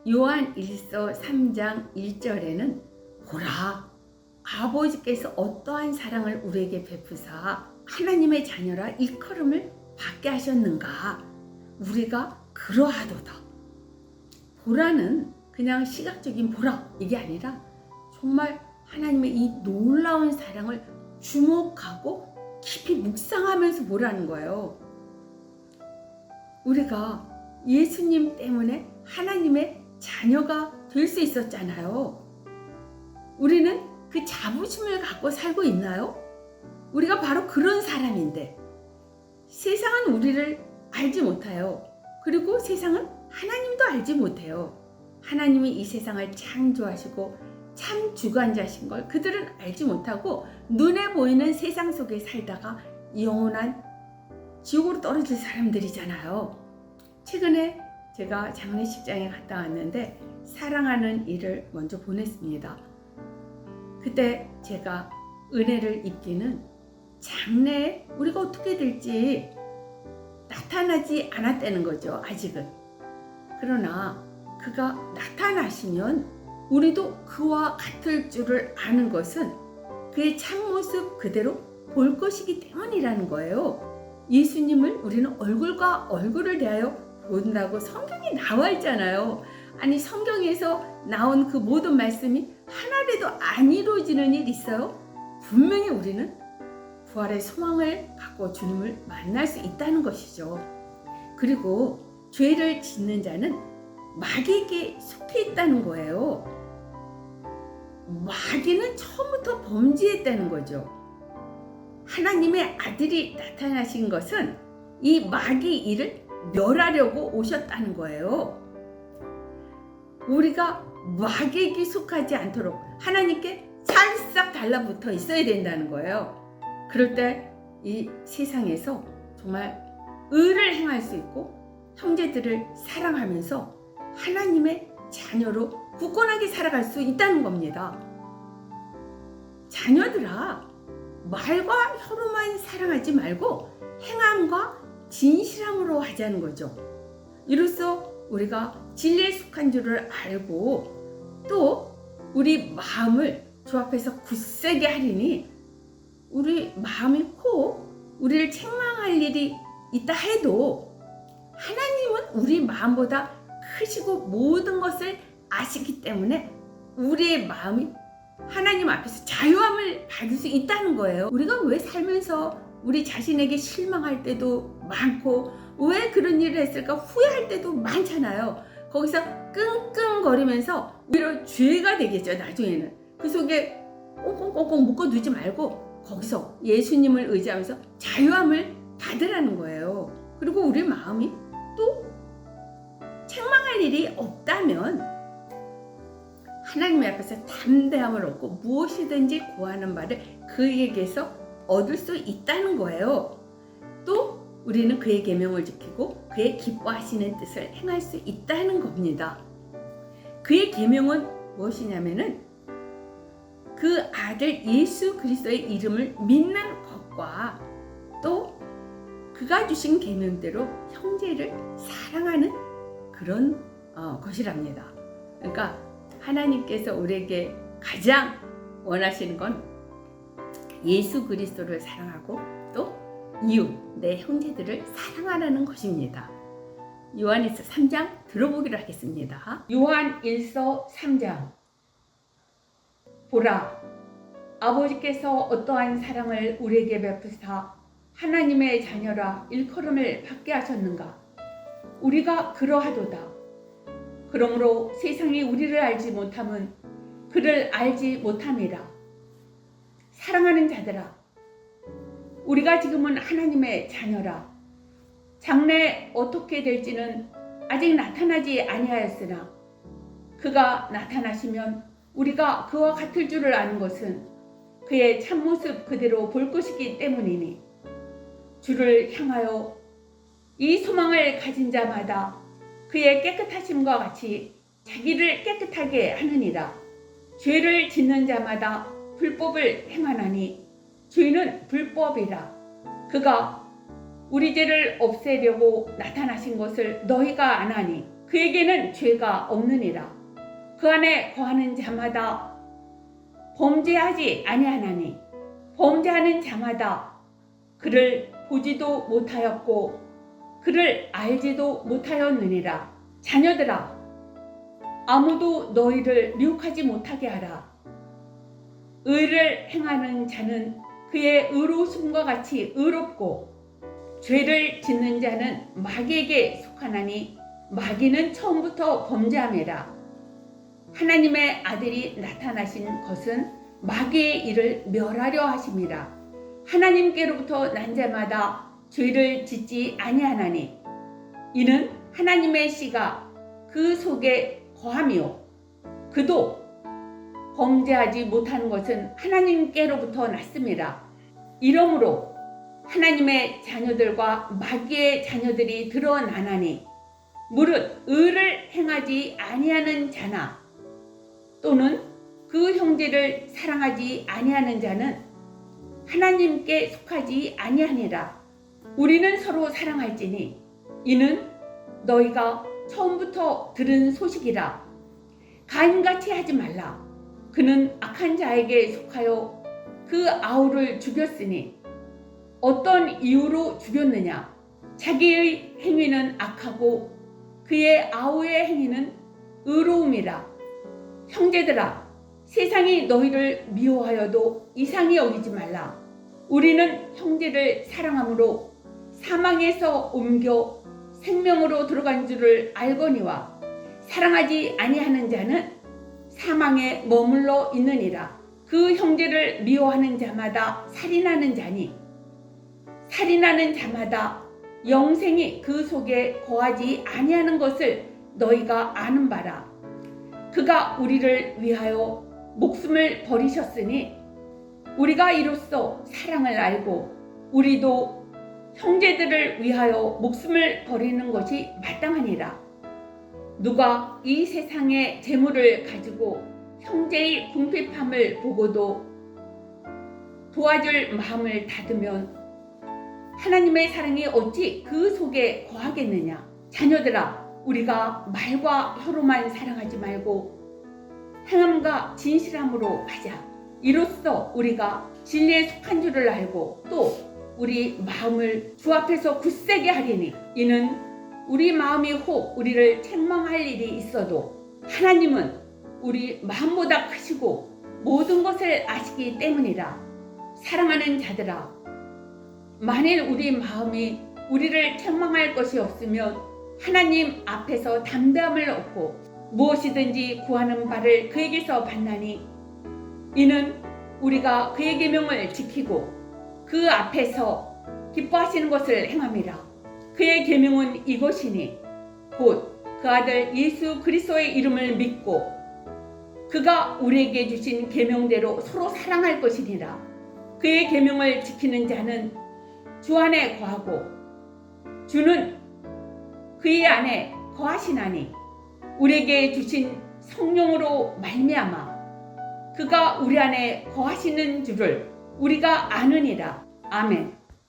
요한 1서 3장 1절에는 보라, 아버지께서 어떠한 사랑을 우리에게 베푸사 하나님의 자녀라 일컬음을 받게 하셨는가. 우리가 그러하도다. 보라는 그냥 시각적인 보라 이게 아니라 정말 하나님의 이 놀라운 사랑을 주목하고 깊이 묵상하면서 보라는 거예요. 우리가 예수님 때문에 하나님의 자녀가 될 수 있었잖아요. 우리는 그 자부심을 갖고 살고 있나요? 우리가 바로 그런 사람인데 세상은 우리를 알지 못해요. 그리고 세상은 하나님도 알지 못해요. 하나님이 이 세상을 창조하시고 참 주관자신 걸 그들은 알지 못하고 눈에 보이는 세상 속에 살다가 영원한 지옥으로 떨어질 사람들이잖아요. 최근에 제가 장례식장에 갔다 왔는데 사랑하는 이를 먼저 보냈습니다. 그때 제가 은혜를 입기는 장래에 우리가 어떻게 될지 나타나지 않았다는 거죠. 아직은. 그러나 그가 나타나시면 우리도 그와 같을 줄을 아는 것은 그의 참모습 그대로 볼 것이기 때문이라는 거예요. 예수님을 우리는 얼굴과 얼굴을 대하여 본다고 성경에 나와 있잖아요. 아니 성경에서 나온 그 모든 말씀이 하나라도 안 이루어지는 일 있어요? 분명히 우리는 부활의 소망을 갖고 주님을 만날 수 있다는 것이죠. 그리고 죄를 짓는 자는 마귀에게 속해 있다는 거예요. 마귀는 처음부터 범죄했다는 거죠. 하나님의 아들이 나타나신 것은 이 마귀 일을 멸하려고 오셨다는 거예요. 우리가 마귀에게 속하지 않도록 하나님께 찰싹 달라붙어 있어야 된다는 거예요. 그럴 때 이 세상에서 정말 의를 행할 수 있고 형제들을 사랑하면서 하나님의 자녀로 굳건하게 살아갈 수 있다는 겁니다. 자녀들아, 말과 혀로만 사랑하지 말고 행함과 진실함으로 하자는 거죠. 이로써 우리가 진리에 속한 줄을 알고 또 우리 마음을 주 앞에서 굳세게 하리니 우리 마음이 혹 우리를 책망할 일이 있다 해도 하나님은 우리 마음보다 크시고 모든 것을 아시기 때문에 우리의 마음이 하나님 앞에서 자유함을 받을 수 있다는 거예요. 우리가 왜 살면서 우리 자신에게 실망할 때도 많고 왜 그런 일을 했을까 후회할 때도 많잖아요. 거기서 끙끙거리면서 오히려 죄가 되겠죠. 나중에는 그 속에 꽁꽁꽁꽁 묶어두지 말고 거기서 예수님을 의지하면서 자유함을 받으라는 거예요. 그리고 우리 마음이 또 책망할 일이 없다면 하나님 앞에서 담대함을 얻고 무엇이든지 구하는 바를 그에게서 얻을 수 있다는 거예요. 또 우리는 그의 계명을 지키고 그의 기뻐하시는 뜻을 행할 수 있다는 겁니다. 그의 계명은 무엇이냐면은 그 아들 예수 그리스도의 이름을 믿는 것과 또 그가 주신 계명대로 형제를 사랑하는 그런 것이랍니다. 그러니까 하나님께서 우리에게 가장 원하시는 건 예수 그리스도를 사랑하고 또 이웃, 내 형제들을 사랑하라는 것입니다. 요한일서 3장 들어보기로 하겠습니다. 요한 1서 3장. 보라, 아버지께서 어떠한 사랑을 우리에게 베푸사 하나님의 자녀라 일컬음을 받게 하셨는가. 우리가 그러하도다. 그러므로 세상이 우리를 알지 못함은 그를 알지 못함이라. 사랑하는 자들아, 우리가 지금은 하나님의 자녀라. 장래 어떻게 될지는 아직 나타나지 아니하였으나 그가 나타나시면 우리가 그와 같을 줄을 아는 것은 그의 참모습 그대로 볼 것이기 때문이니 주를 향하여 이 소망을 가진 자마다 그의 깨끗하심과 같이 자기를 깨끗하게 하느니라. 죄를 짓는 자마다 불법을 행하나니 죄는 불법이라. 그가 우리 죄를 없애려고 나타나신 것을 너희가 아나니 그에게는 죄가 없느니라. 그 안에 거하는 자마다 범죄하지 아니하나니 범죄하는 자마다 그를 보지도 못하였고 그를 알지도 못하였느니라. 자녀들아, 아무도 너희를 미혹하지 못하게 하라. 의를 행하는 자는 그의 의로우심과 같이 의롭고 죄를 짓는 자는 마귀에게 속하나니 마귀는 처음부터 범죄함이라. 하나님의 아들이 나타나신 것은 마귀의 일을 멸하려 하심이라. 하나님께로부터 난 자마다 죄를 짓지 아니하나니 이는 하나님의 씨가 그 속에 거함이요 그도 범죄하지 못하는 것은 하나님께로부터 났음이라. 이러므로 하나님의 자녀들과 마귀의 자녀들이 드러나나니 무릇 의를 행하지 아니하는 자나 또는 그 형제를 사랑하지 아니하는 자는 하나님께 속하지 아니하니라. 우리는 서로 사랑할지니 이는 너희가 처음부터 들은 소식이라. 가인같이 하지 말라. 그는 악한 자에게 속하여 그 아우를 죽였으니 어떤 이유로 죽였느냐? 자기의 행위는 악하고 그의 아우의 행위는 의로움이라. 형제들아, 세상이 너희를 미워하여도 이상히 여기지 말라. 우리는 형제를 사랑함으로 사망에서 옮겨 생명으로 들어간 줄을 알거니와 사랑하지 아니하는 자는 사망에 머물러 있느니라. 그 형제를 미워하는 자마다 살인하는 자니 살인하는 자마다 영생이 그 속에 거하지 아니하는 것을 너희가 아는 바라. 그가 우리를 위하여 목숨을 버리셨으니 우리가 이로써 사랑을 알고 우리도 형제들을 위하여 목숨을 버리는 것이 마땅하니라. 누가 이 세상의 재물을 가지고 형제의 궁핍함을 보고도 도와줄 마음을 닫으면 하나님의 사랑이 어찌 그 속에 거하겠느냐. 자녀들아, 우리가 말과 혀로만 사랑하지 말고 행함과 진실함으로 하자. 이로써 우리가 진리에 속한 줄을 알고 또 우리 마음을 주 앞에서 굳세게 하리니 이는 우리 마음이 혹 우리를 책망할 일이 있어도 하나님은 우리 마음보다 크시고 모든 것을 아시기 때문이라. 사랑하는 자들아, 만일 우리 마음이 우리를 책망할 것이 없으면 하나님 앞에서 담대함을 얻고 무엇이든지 구하는 바를 그에게서 받나니 이는 우리가 그의 계명을 지키고 그 앞에서 기뻐하시는 것을 행함이라. 그의 계명은 이것이니 곧 그 아들 예수 그리스도의 이름을 믿고 그가 우리에게 주신 계명대로 서로 사랑할 것이니라. 그의 계명을 지키는 자는 주 안에 거하고 주는 그의 안에 거하시나니 우리에게 주신 성령으로 말미암아 그가 우리 안에 거하시는 줄을 우리가 아느니라. 아멘.